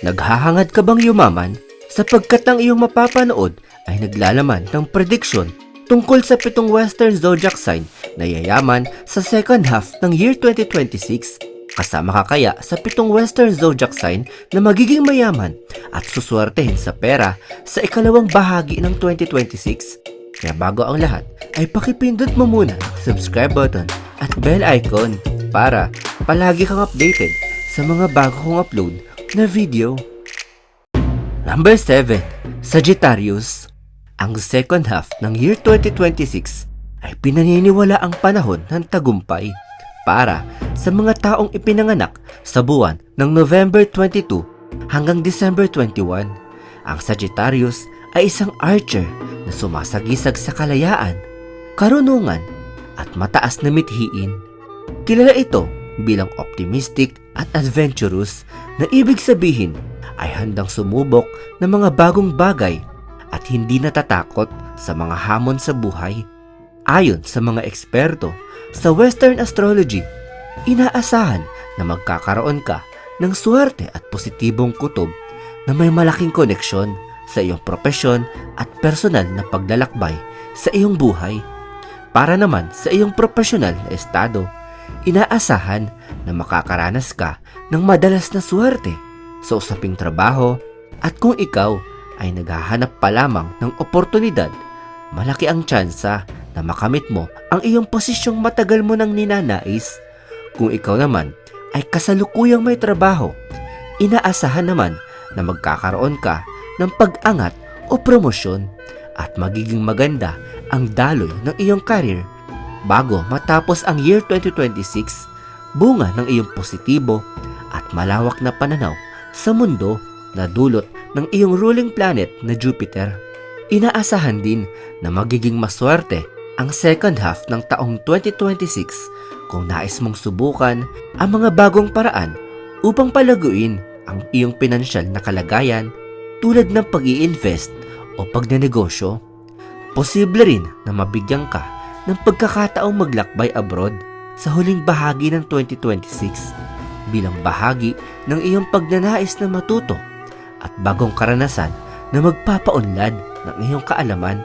Naghahangad ka bang yumaman? Sapagkat ang iyong mapapanood ay naglalaman ng prediksyon tungkol sa 7 Western Zodiac sign na yayaman sa second half ng year 2026. Kasama ka kaya sa 7 Western Zodiac sign na magiging mayaman at suswertehin sa pera sa ikalawang bahagi ng 2026? Kaya bago ang lahat ay pakipindot mo muna ang subscribe button at bell icon para palagi kang updated sa mga bago kong upload na video. Number 7. Sagittarius. Ang second half ng year 2026 ay pinaniniwala ang panahon ng tagumpay para sa mga taong ipinanganak sa buwan ng November 22 hanggang December 21. Ang Sagittarius ay isang archer na sumasagisag sa kalayaan, karunungan at mataas na mithiin. Kilala ito bilang optimistic at adventurous na ibig sabihin ay handang sumubok ng mga bagong bagay at hindi natatakot sa mga hamon sa buhay. Ayon sa mga eksperto sa Western Astrology, inaasahan na magkakaroon ka ng swerte at positibong kutob na may malaking koneksyon sa iyong propesyon at personal na paglalakbay sa iyong buhay. Para naman sa iyong profesional na estado, inaasahan na makakaranas ka ng madalas na swerte sa usaping trabaho at kung ikaw ay naghahanap pa lamang ng oportunidad, malaki ang tsansa na makamit mo ang iyong posisyong matagal mo nang ninanais. Kung ikaw naman ay kasalukuyang may trabaho, inaasahan naman na magkakaroon ka ng pag-angat o promosyon at magiging maganda ang daloy ng iyong career bago matapos ang year 2026, bunga ng iyong positibo at malawak na pananaw sa mundo na dulot ng iyong ruling planet na Jupiter. Inaasahan din na magiging maswerte ang second half ng taong 2026 kung nais mong subukan ang mga bagong paraan upang palaguin ang iyong pinansyal na kalagayan tulad ng pag-i-invest o pagnenegosyo. Posible rin na mabigyan ka ng pagkakataong maglakbay abroad sa huling bahagi ng 2026 bilang bahagi ng iyong pagnanais na matuto at bagong karanasan na magpapaunlad ng iyong kaalaman.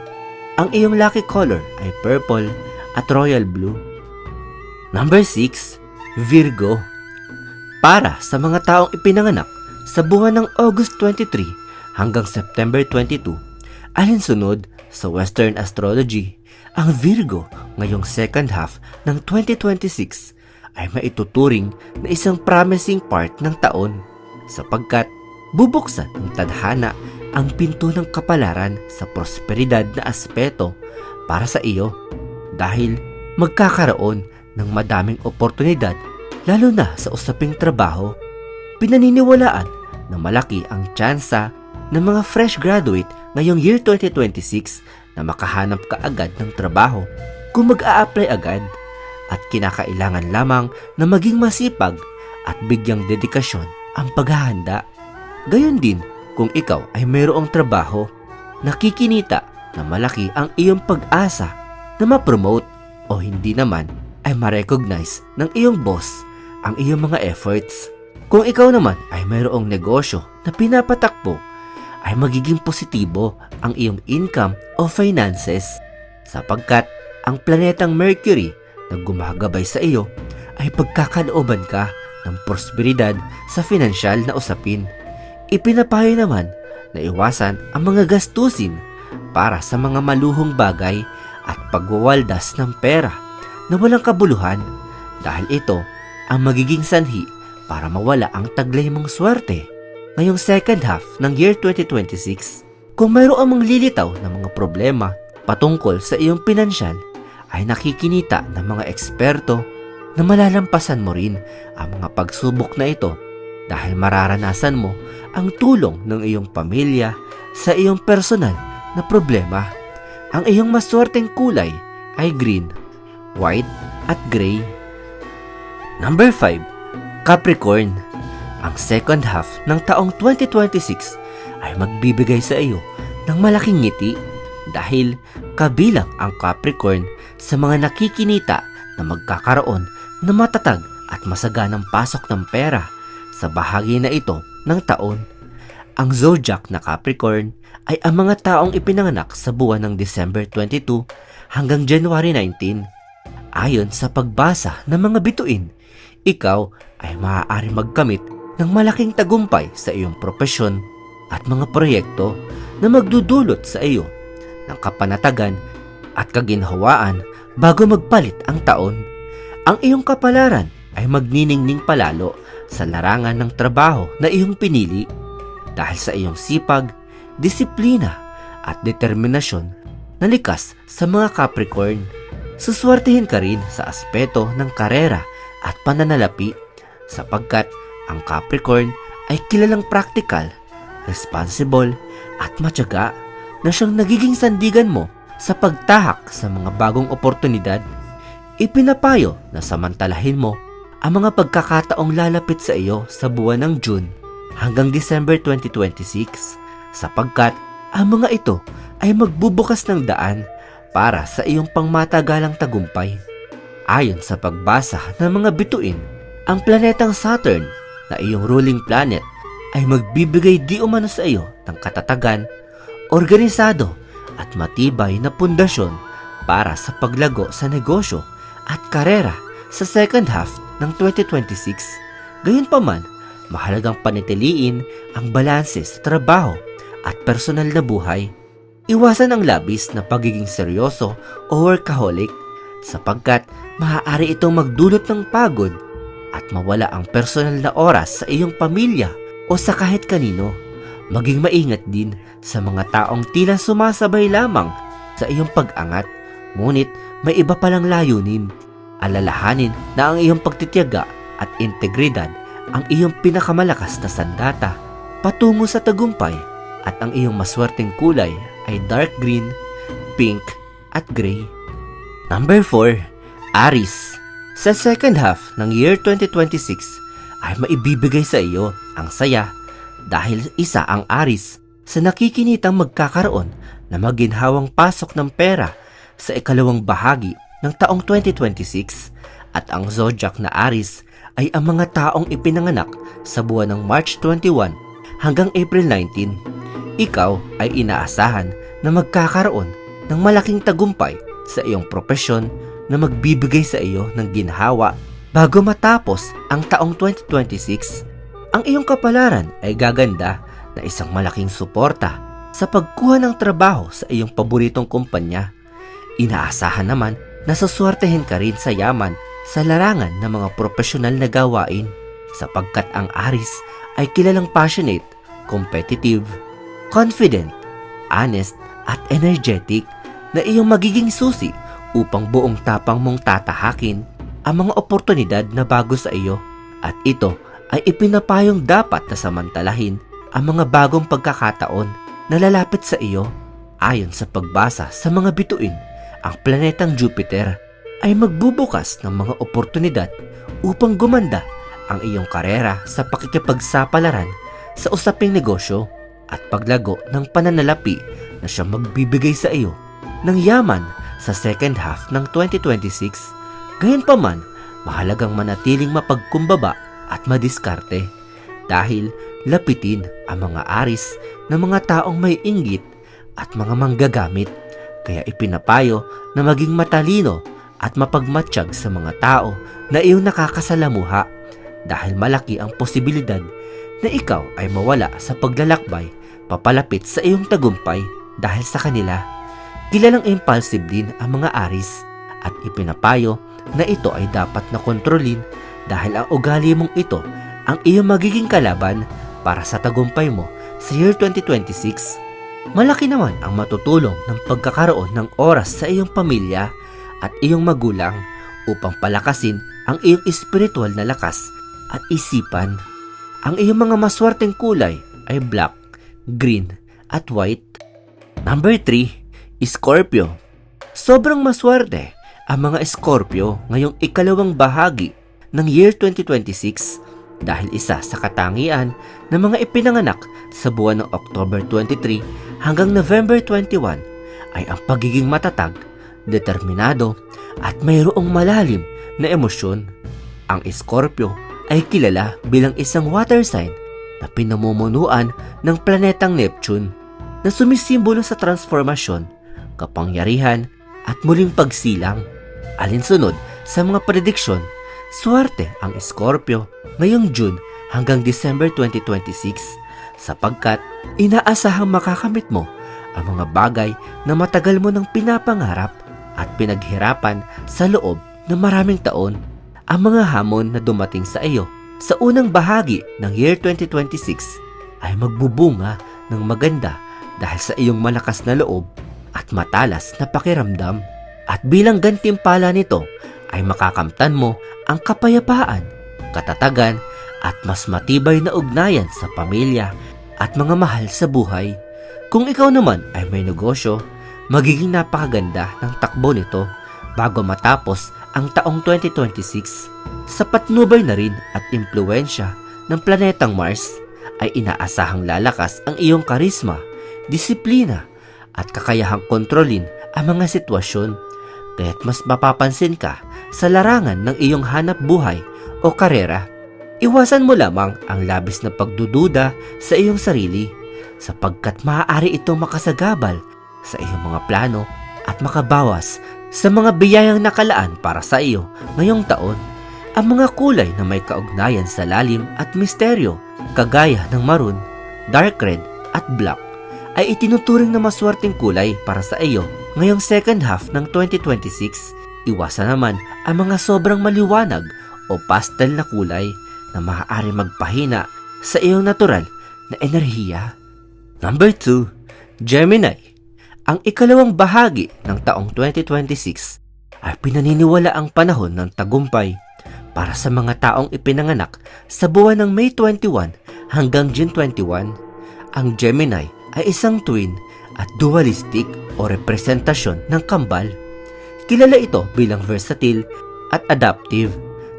Ang iyong lucky color ay purple at royal blue. Number 6. Virgo. Para sa mga taong ipinanganak sa buwan ng August 23 hanggang September 22, alinsunod sa Western Astrology, ang Virgo ngayong second half ng 2026 ay maituturing na isang promising part ng taon sapagkat bubuksan ng tadhana ang pinto ng kapalaran sa prosperidad na aspeto para sa iyo dahil magkakaroon ng madaming oportunidad lalo na sa usaping trabaho. Pinaniniwalaan na malaki ang tsansa ng mga fresh graduate ngayong year 2026 na makahanap ka agad ng trabaho kung mag-a-apply agad at kinakailangan lamang na maging masipag at bigyang dedikasyon ang paghahanda. Gayon din kung ikaw ay mayroong trabaho, nakikinita na malaki ang iyong pag-asa na ma-promote o hindi naman ay ma-recognize ng iyong boss ang iyong mga efforts. Kung ikaw naman ay mayroong negosyo na pinapatakbo, ay magiging positibo ang iyong income o finances sapagkat ang planetang Mercury na gumagabay sa iyo ay pagkakalooban ka ng prosperidad sa finansyal na usapin. Ipinapayo naman na iwasan ang mga gastusin para sa mga maluhong bagay at pagwawaldas ng pera na walang kabuluhan dahil ito ang magiging sanhi para mawala ang taglay mong swerte ngayong second half ng year 2026. Kung mayroong manglilitaw ng mga problema patungkol sa iyong pinansyal, ay nakikinita ng mga eksperto na malalampasan mo rin ang mga pagsubok na ito dahil mararanasan mo ang tulong ng iyong pamilya sa iyong personal na problema. Ang iyong maswerteng kulay ay green, white at gray. Number 5. Capricorn. Ang second half ng taong 2026 ay magbibigay sa iyo ng malaking ngiti dahil kabilang ang Capricorn sa mga nakikinita na magkakaroon ng matatag at masaganang pasok ng pera. Sa bahagi na ito, ng taon. Ang zodiac na Capricorn ay ang mga taong ipinanganak sa buwan ng December 22 hanggang January 19. Ayon sa pagbasa ng mga bituin, ikaw ay maaari magkamit ng malaking tagumpay sa iyong propesyon at mga proyekto na magdudulot sa iyo ng kapanatagan at kaginhawaan bago magpalit ang taon. Ang iyong kapalaran ay magniningning palalo sa larangan ng trabaho na iyong pinili dahil sa iyong sipag, disiplina at determinasyon na likas sa mga Capricorn. Suswertihin ka rin sa aspeto ng karera at pananalapi sapagkat ang Capricorn ay kilalang praktikal, responsible at matyaga na siyang nagiging sandigan mo sa pagtahak sa mga bagong oportunidad. Ipinapayo na samantalahin mo ang mga pagkakataong lalapit sa iyo sa buwan ng June hanggang December 2026 sapagkat ang mga ito ay magbubukas ng daan para sa iyong pangmatagalang tagumpay. Ayon sa pagbasa ng mga bituin, ang planetang Saturn na iyong ruling planet ay magbibigay di umano sa iyo ng katatagan, organisado at matibay na pundasyon para sa paglago sa negosyo at karera sa second half ng 2026. Gayunpaman, mahalagang panitiliin ang balanse sa trabaho at personal na buhay. Iwasan ang labis na pagiging seryoso o workaholic sapagkat maaari itong magdulot ng pagod at mawala ang personal na oras sa iyong pamilya o sa kahit kanino. Maging maingat din sa mga taong tila sumasabay lamang sa iyong pag-angat ngunit may iba palang layunin. Alalahanin na ang iyong pagtitiyaga at integridad ang iyong pinakamalakas na sandata patungo sa tagumpay at ang iyong maswerteng kulay ay dark green, pink at gray. Number 4. Aries. Sa second half ng year 2026 ay maibibigay sa iyo ang saya dahil isa ang Aries sa nakikinitang magkakaroon na maginhawang pasok ng pera sa ikalawang bahagi ng taong 2026 at ang zodiac na Aries ay ang mga taong ipinanganak sa buwan ng March 21 hanggang April 19. Ikaw ay inaasahan na magkakaroon ng malaking tagumpay sa iyong propesyon na magbibigay sa iyo ng ginhawa bago matapos ang taong 2026. Ang iyong kapalaran ay gaganda na isang malaking suporta sa pagkuha ng trabaho sa iyong paboritong kumpanya. Inaasahan naman na suswertehin ka rin sa yaman sa larangan ng mga profesional na gawain sapagkat ang Aries ay kilalang passionate, competitive, confident, honest at energetic na iyong magiging susi upang buong tapang mong tatahakin ang mga oportunidad na bago sa iyo at ito ay ipinapayong dapat na samantalahin ang mga bagong pagkakataon na lalapit sa iyo. Ayon sa pagbasa sa mga bituin, ang planetang Jupiter ay magbubukas ng mga oportunidad upang gumanda ang iyong karera sa pakikipagsapalaran sa usaping negosyo at paglago ng pananalapi na siyang magbibigay sa iyo ng yaman sa second half ng 2026. Gayunpaman, mahalagang manatiling mapagkumbaba at madiskarte dahil lapitin ang mga Aries na mga taong may inggit at mga manggagamit. Kaya ipinapayo na maging matalino at mapagmatsyag sa mga tao na iyong nakakasalamuha dahil malaki ang posibilidad na ikaw ay mawala sa paglalakbay papalapit sa iyong tagumpay dahil sa kanila. Kilalang impulsive din ang mga Aries at ipinapayo na ito ay dapat na kontrolin dahil ang ugali mong ito ang iyong magiging kalaban para sa tagumpay mo sa year 2026. Malaki naman ang matutulong ng pagkakaroon ng oras sa iyong pamilya at iyong magulang upang palakasin ang iyong espiritual na lakas at isipan. Ang iyong mga maswerteng kulay ay black, green at white. Number 3. Scorpio. Sobrang maswerte ang mga Scorpio ngayong ikalawang bahagi ng year 2026 dahil isa sa katangian ng mga ipinanganak sa buwan ng October 23 hanggang November 21 ay ang pagiging matatag, determinado at mayroong malalim na emosyon. Ang Scorpio ay kilala bilang isang water sign na pinamumunuan ng planetang Neptune na sumisimbolo sa transformasyon, kapangyarihan at muling pagsilang. Alinsunod sa mga prediksyon, swerte ang Scorpio ngayong June hanggang December 2026 sapagkat inaasahang makakamit mo ang mga bagay na matagal mo nang pinapangarap at pinaghirapan sa loob ng maraming taon. Ang mga hamon na dumating sa iyo sa unang bahagi ng year 2026 ay magbubunga ng maganda dahil sa iyong malakas na loob at matalas na pakiramdam. At bilang gantimpala nito ay makakamtan mo ang kapayapaan, katatagan at mas matibay na ugnayan sa pamilya at mga mahal sa buhay. Kung ikaw naman ay may negosyo, magiging napakaganda ng takbo nito bago matapos ang taong 2026. Sa patnubay na rin at impluensya ng planetang Mars ay inaasahang lalakas ang iyong karisma, disiplina at kakayahang kontrolin ang mga sitwasyon, kaya't mas mapapansin ka sa larangan ng iyong hanap buhay o karera. Iwasan mo lamang ang labis na pagdududa sa iyong sarili sapagkat maaari itong makasagabal sa iyong mga plano at makabawas sa mga biyayang nakalaan para sa iyo ngayong taon. Ang mga kulay na may kaugnayan sa lalim at misteryo, kagaya ng maroon, dark red at black, ay itinuturing na maswerteng kulay para sa iyo ngayong second half ng 2026. Iwasan naman ang mga sobrang maliwanag o pastel na kulay na maaari magpahina sa iyong natural na enerhiya. Number 2, Gemini. Ang ikalawang bahagi ng taong 2026 ay pinaniniwala ang panahon ng tagumpay para sa mga taong ipinanganak sa buwan ng May 21 hanggang June 21. Ang Gemini ay isang twin at dualistic o representasyon ng kambal. Kilala ito bilang versatile at adaptive,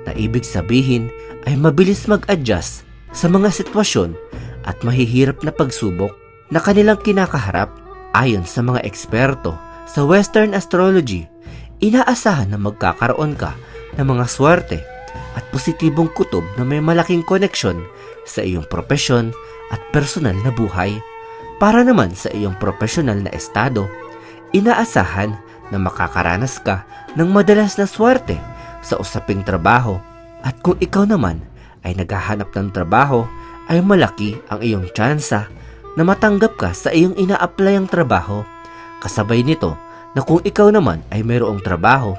na ibig sabihin ay mabilis mag-adjust sa mga sitwasyon at mahihirap na pagsubok na kanilang kinakaharap. Ayon sa mga eksperto sa Western astrology, inaasahan na magkakaroon ka ng mga swerte at positibong kutob na may malaking koneksyon sa iyong propesyon at personal na buhay. Para naman sa iyong profesional na estado, inaasahan na makakaranas ka ng madalas na swerte sa usaping trabaho, at kung ikaw naman ay naghahanap ng trabaho, ay malaki ang iyong tsansa na matanggap ka sa iyong ina-applyang trabaho. Kasabay nito na kung ikaw naman ay mayroong trabaho,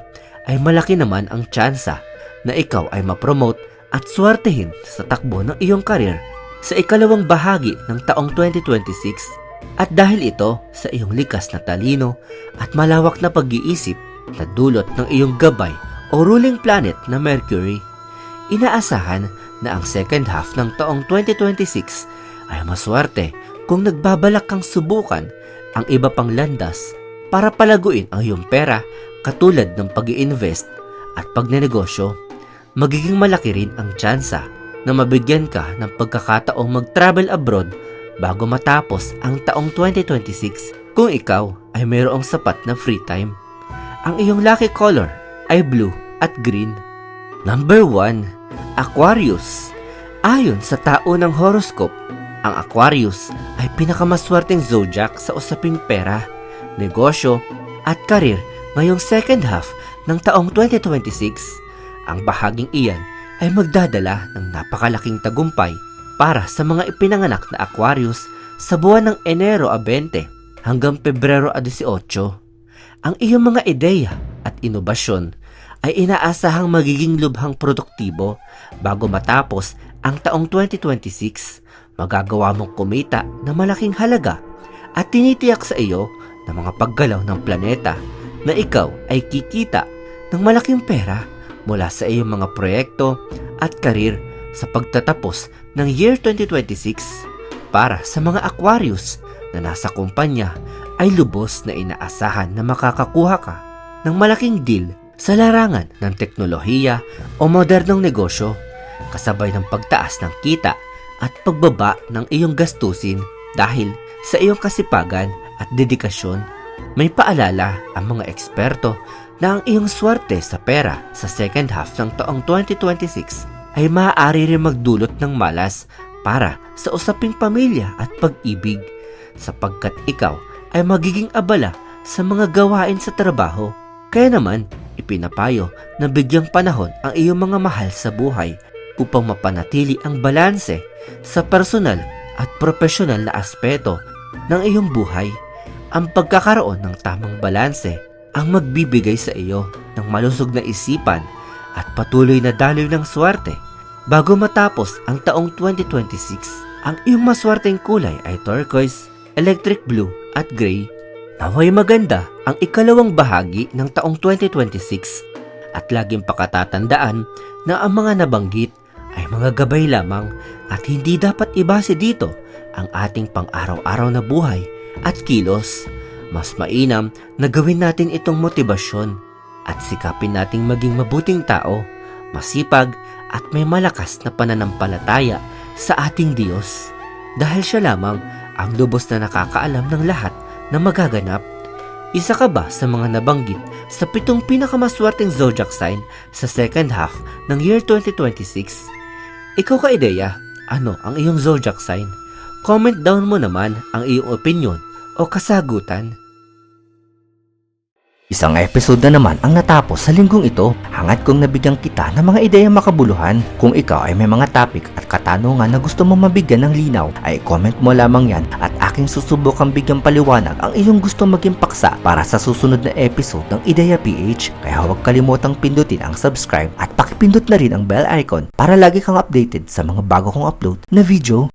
ay malaki naman ang tsansa na ikaw ay mapromote at swertehin sa takbo ng iyong karir sa ikalawang bahagi ng taong 2026. At dahil ito sa iyong likas na talino at malawak na pag-iisip na dulot ng iyong gabay o ruling planet na Mercury, inaasahan na ang second half ng taong 2026 ay maswerte kung nagbabalak kang subukan ang iba pang landas para palaguin ang iyong pera katulad ng pag-i-invest at pagnenegosyo. Magiging malaki rin ang tsansa na mabigyan ka ng pagkakataong mag-travel abroad bago matapos ang taong 2026 kung ikaw ay mayroong sapat na free time. Ang iyong lucky color ay blue at green. Number 1, Aquarius. Ayon sa taunang horoscope, ang Aquarius ay pinakamaswerteng zodiac sa usaping pera, negosyo at karir ngayong second half ng taong 2026. Ang bahaging iyan ay magdadala ng napakalaking tagumpay para sa mga ipinanganak na Aquarius sa buwan ng Enero 20 hanggang Pebrero 18. Ang iyong mga ideya at inobasyon ay inaasahang magiging lubhang produktibo bago matapos ang taong 2026. Magagawa mong kumita na malaking halaga at tinitiyak sa iyo ng mga paggalaw ng planeta na ikaw ay kikita ng malaking pera mula sa iyong mga proyekto at karir sa pagtatapos ng year 2026. Para sa mga Aquarius na nasa kumpanya, ay lubos na inaasahan na makakakuha ka ng malaking deal sa larangan ng teknolohiya o modernong negosyo, kasabay ng pagtaas ng kita at pagbaba ng iyong gastusin dahil sa iyong kasipagan at dedikasyon. May paalala ang mga eksperto na ang iyong swerte sa pera sa second half ng taong 2026 ay maaari rin magdulot ng malas para sa usaping pamilya at pag-ibig, sapagkat ikaw ay magiging abala sa mga gawain sa trabaho. Kaya naman, ipinapayo na bigyang panahon ang iyong mga mahal sa buhay upang mapanatili ang balanse sa personal at profesional na aspeto ng iyong buhay. Ang pagkakaroon ng tamang balanse ang magbibigay sa iyo ng malusog na isipan at patuloy na daloy ng swerte. Bago matapos ang taong 2026, ang iyong maswerteng kulay ay turquoise, electric blue at gray. Naway maganda ang ikalawang bahagi ng taong 2026 at laging pakatatandaan na ang mga nabanggit ay mga gabay lamang at hindi dapat ibase dito ang ating pang-araw-araw na buhay at kilos. Mas mainam na gawin natin itong motibasyon at sikapin nating maging mabuting tao, masipag at may malakas na pananampalataya sa ating Diyos. Dahil siya lamang ang lubos na nakakaalam ng lahat na magaganap. Isa ka ba sa mga nabanggit sa 7 pinakamaswerteng zodiac sign sa second half ng year 2026? Ikaw ka ideya, ano ang iyong zodiac sign? Comment down mo naman ang iyong opinion o kasagutan. Isang episode na naman ang natapos sa linggong ito. Hangad kong nabigyan kita ng mga ideyang makabuluhan. Kung ikaw ay may mga topic at katanungan na gusto mo mabigyan ng linaw, ay comment mo lamang yan at aking susubukang bigyan paliwanag ang iyong gusto maging paksa para sa susunod na episode ng Ideya PH. Kaya huwag kalimutang pindutin ang subscribe at pakipindot na rin ang bell icon para lagi kang updated sa mga bago kong upload na video.